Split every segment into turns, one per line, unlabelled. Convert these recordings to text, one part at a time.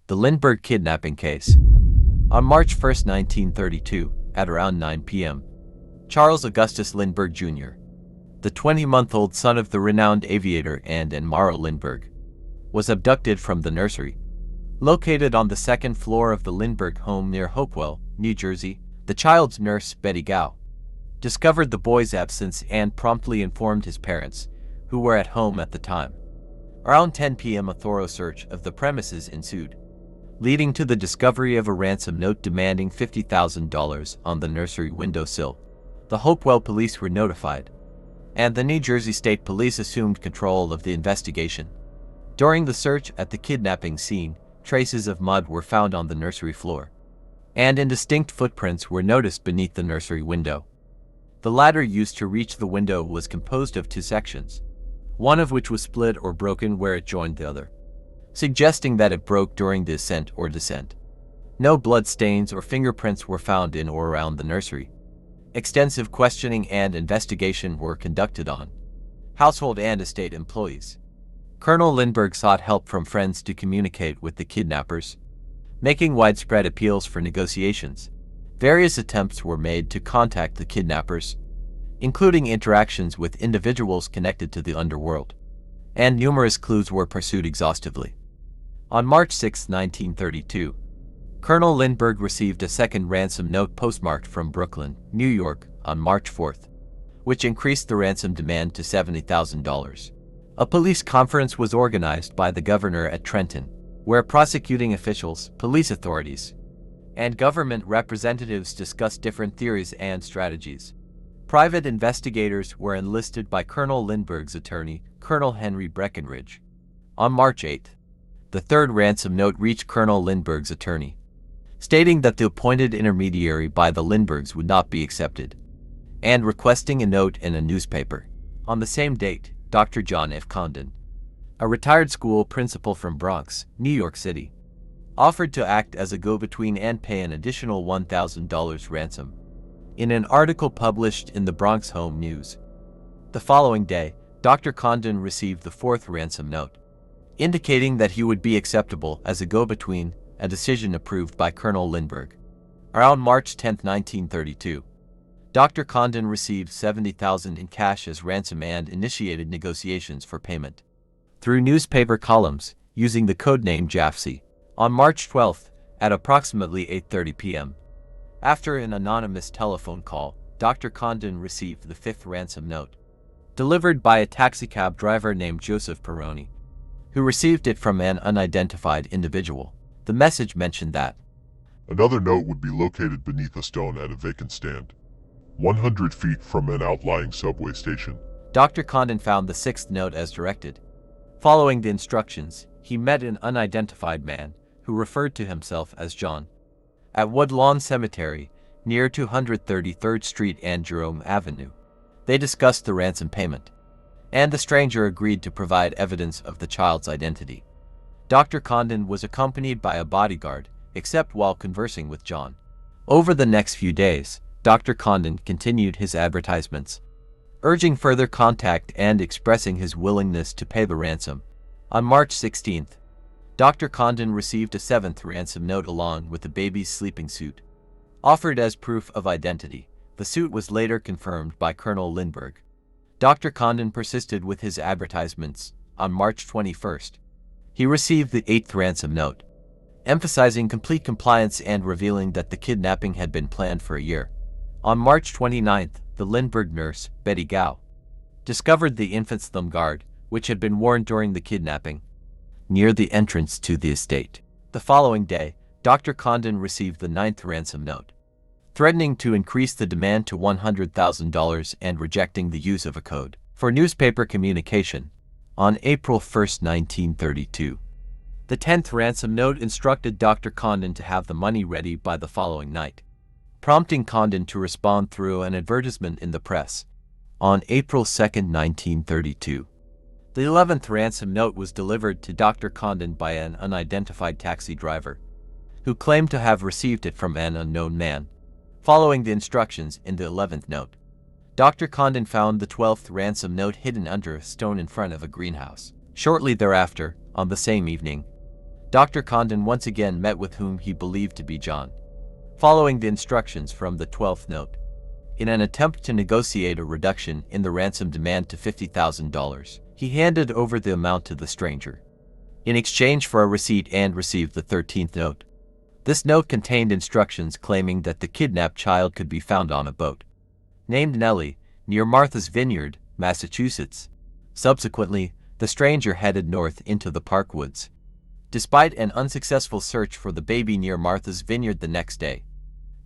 The Lindbergh kidnapping case. On March 1, 1932, at around 9 p.m., Charles Augustus Lindbergh Jr., the 20-month-old son of the renowned aviator and Mara Lindbergh, was abducted from the nursery. Located on the second floor of the Lindbergh home near Hopewell, New Jersey, the child's nurse, Betty Gow, discovered the boy's absence and promptly informed his parents, who were at home at the time. Around 10 p.m. a thorough search of the premises ensued, leading to the discovery of a ransom note demanding $50,000 on the nursery windowsill. The Hopewell police were notified, and the New Jersey State Police assumed control of the investigation. During the search at the kidnapping scene, traces of mud were found on the nursery floor, and indistinct footprints were noticed beneath the nursery window. The ladder used to reach the window was composed of two sections, one of which was split or broken where it joined the other, suggesting that it broke during the ascent or descent. No blood stains or fingerprints were found in or around the nursery. Extensive questioning and investigation were conducted on household and estate employees. Colonel Lindbergh sought help from friends to communicate with the kidnappers, making widespread appeals for negotiations. Various attempts were made to contact the kidnappers, including interactions with individuals connected to the underworld, and numerous clues were pursued exhaustively. On March 6, 1932, Colonel Lindbergh received a second ransom note postmarked from Brooklyn, New York, on March 4, which increased the ransom demand to $70,000. A police conference was organized by the governor at Trenton, where prosecuting officials, police authorities, and government representatives discussed different theories and strategies. Private investigators were enlisted by Colonel Lindbergh's attorney, Colonel Henry Breckinridge. On March 8, the third ransom note reached Colonel Lindbergh's attorney, stating that the appointed intermediary by the Lindberghs would not be accepted, and requesting a note in a newspaper. On the same date, Dr. John F. Condon, a retired school principal from Bronx, New York City, offered to act as a go-between and pay an additional $1,000 ransom. In an article published in the Bronx Home News the following day, Dr. Condon received the fourth ransom note, indicating that he would be acceptable as a go-between, a decision approved by Colonel Lindbergh. Around March 10, 1932, Dr. Condon received $70,000 in cash as ransom and initiated negotiations for payment through newspaper columns using the codename Jaffe. On March 12, at approximately 8:30 p.m., after an anonymous telephone call, Dr. Condon received the fifth ransom note, delivered by a taxicab driver named Joseph Perroni, who received it from an unidentified individual. The message mentioned that
another note would be located beneath a stone at a vacant stand, 100 feet from an outlying subway station.
Dr. Condon found the sixth note as directed. Following the instructions, he met an unidentified man who referred to himself as John at Woodlawn Cemetery, near 233rd Street and Jerome Avenue. They discussed the ransom payment, and the stranger agreed to provide evidence of the child's identity. Dr. Condon was accompanied by a bodyguard, except while conversing with John. Over the next few days, Dr. Condon continued his advertisements, urging further contact and expressing his willingness to pay the ransom. On March 16th, Dr. Condon received a seventh ransom note along with the baby's sleeping suit, offered as proof of identity. The suit was later confirmed by Colonel Lindbergh. Dr. Condon persisted with his advertisements. On March 21st, he received the eighth ransom note, emphasizing complete compliance and revealing that the kidnapping had been planned for a year. On March 29th, the Lindbergh nurse, Betty Gow, discovered the infant's thumb guard, which had been worn during the kidnapping, near the entrance to the estate. The following day, Dr. Condon received the ninth ransom note, threatening to increase the demand to $100,000 and rejecting the use of a code for newspaper communication. On April 1, 1932, the 10th ransom note instructed Dr. Condon to have the money ready by the following night, prompting Condon to respond through an advertisement in the press. On April 2, 1932, the 11th ransom note was delivered to Dr. Condon by an unidentified taxi driver, who claimed to have received it from an unknown man. Following the instructions in the 11th note, Dr. Condon found the 12th ransom note hidden under a stone in front of a greenhouse. Shortly thereafter, on the same evening, Dr. Condon once again met with whom he believed to be John, following the instructions from the 12th note, in an attempt to negotiate a reduction in the ransom demand to $50,000. He handed over the amount to the stranger, in exchange for a receipt, and received the 13th note. This note contained instructions claiming that the kidnapped child could be found on a boat named Nellie, near Martha's Vineyard, Massachusetts. Subsequently, the stranger headed north into the Park Woods, despite an unsuccessful search for the baby near Martha's Vineyard the next day.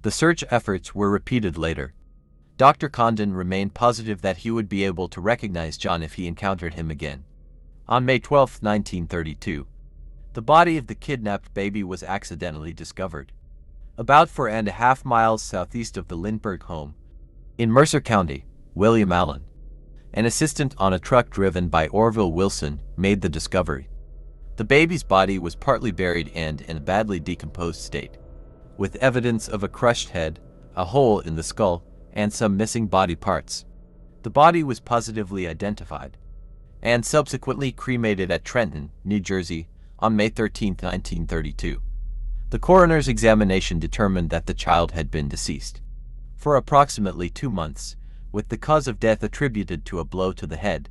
The search efforts were repeated later. Dr. Condon remained positive that he would be able to recognize John if he encountered him again. On May 12, 1932, the body of the kidnapped baby was accidentally discovered, about 4.5 miles southeast of the Lindbergh home. In Mercer County, William Allen, an assistant on a truck driven by Orville Wilson, made the discovery. The baby's body was partly buried and in a badly decomposed state, with evidence of a crushed head, a hole in the skull, and some missing body parts. The body was positively identified and subsequently cremated at Trenton, New Jersey, on May 13, 1932. The coroner's examination determined that the child had been deceased for approximately 2 months, with the cause of death attributed to a blow to the head.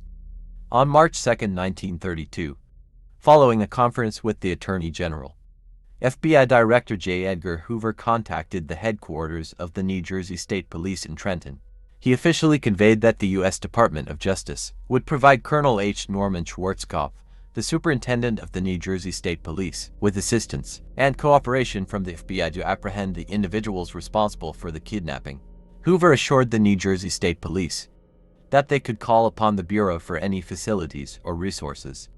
On March 2, 1932, following a conference with the Attorney General, FBI Director J. Edgar Hoover contacted the headquarters of the New Jersey State Police in Trenton. He officially conveyed that the U.S. Department of Justice would provide Colonel H. Norman Schwarzkopf, the superintendent of the New Jersey State Police, with assistance and cooperation from the FBI to apprehend the individuals responsible for the kidnapping. Hoover assured the New Jersey State Police that they could call upon the Bureau for any facilities or resources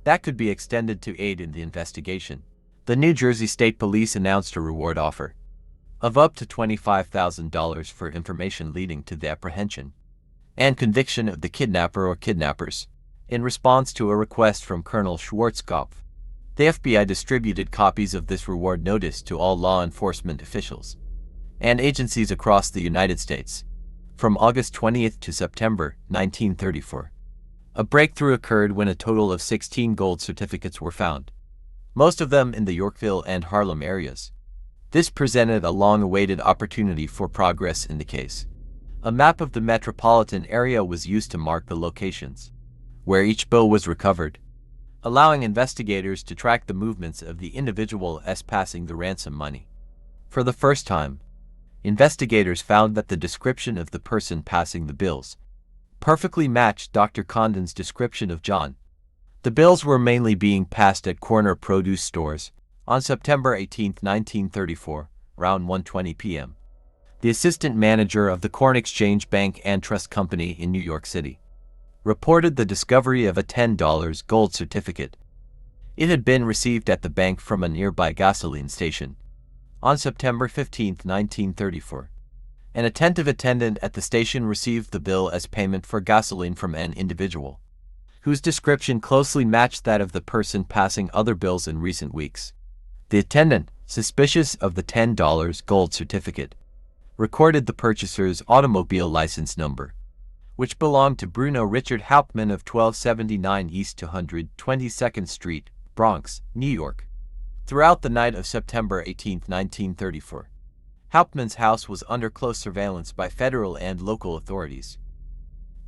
that could be extended to aid in the investigation. The New Jersey State Police announced a reward offer of up to $25,000 for information leading to the apprehension and conviction of the kidnapper or kidnappers. In response to a request from Colonel Schwarzkopf, the FBI distributed copies of this reward notice to all law enforcement officials and agencies across the United States. From August 20th to September 1934, a breakthrough occurred when a total of 16 gold certificates were found, most of them in the Yorkville and Harlem areas. This presented a long-awaited opportunity for progress in the case. A map of the metropolitan area was used to mark the locations where each bill was recovered, allowing investigators to track the movements of the individuals passing the ransom money. For the first time, investigators found that the description of the person passing the bills perfectly matched Dr. Condon's description of John. The bills were mainly being passed at corner produce stores. On September 18, 1934, around 1:20 p.m., the assistant manager of the Corn Exchange Bank and Trust Company in New York City reported the discovery of a $10 gold certificate. It had been received at the bank from a nearby gasoline station. On September 15, 1934, an attentive attendant at the station received the bill as payment for gasoline from an individual whose description closely matched that of the person passing other bills in recent weeks. The attendant, suspicious of the $10 gold certificate, recorded the purchaser's automobile license number, which belonged to Bruno Richard Hauptmann of 1279 East 222nd Street, Bronx, New York. Throughout the night of September 18, 1934, Hauptmann's house was under close surveillance by federal and local authorities.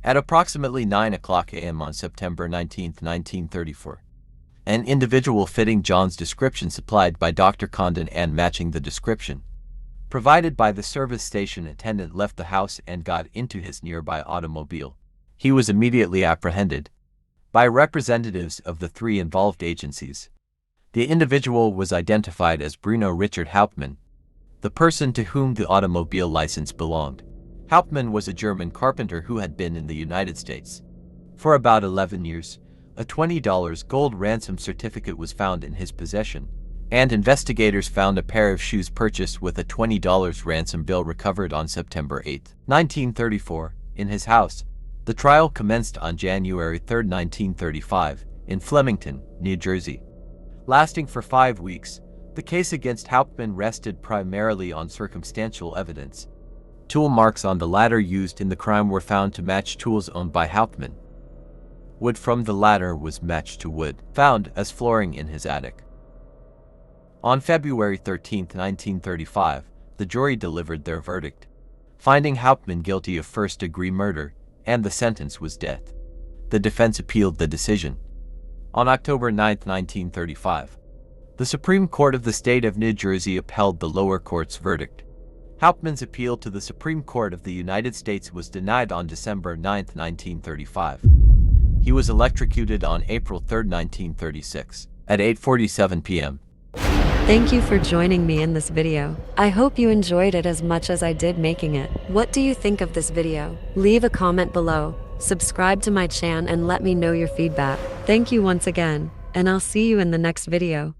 At approximately 9:00 a.m. on September 19, 1934, an individual fitting John's description supplied by Dr. Condon and matching the description provided by the service station attendant left the house and got into his nearby automobile. He was immediately apprehended by representatives of the 3 involved agencies. The individual was identified as Bruno Richard Hauptmann, the person to whom the automobile license belonged. Hauptmann was a German carpenter who had been in the United States for about 11 years. A $20 gold ransom certificate was found in his possession, and investigators found a pair of shoes purchased with a $20 ransom bill recovered on September 8, 1934, in his house. The trial commenced on January 3, 1935, in Flemington, New Jersey. Lasting for 5 weeks, the case against Hauptmann rested primarily on circumstantial evidence. Tool marks on the ladder used in the crime were found to match tools owned by Hauptmann. Wood from the ladder was matched to wood found as flooring in his attic. On February 13, 1935, the jury delivered their verdict, finding Hauptmann guilty of first-degree murder, and the sentence was death. The defense appealed the decision. On October 9, 1935, the Supreme Court of the state of New Jersey upheld the lower court's verdict. Hauptmann's appeal to the Supreme Court of the United States was denied on December 9, 1935. He was electrocuted on April 3, 1936, at 8:47 p.m.
Thank you for joining me in this video. I hope you enjoyed it as much as I did making it. What do you think of this video? Leave a comment below, subscribe to my channel and let me know your feedback. Thank you once again, and I'll see you in the next video.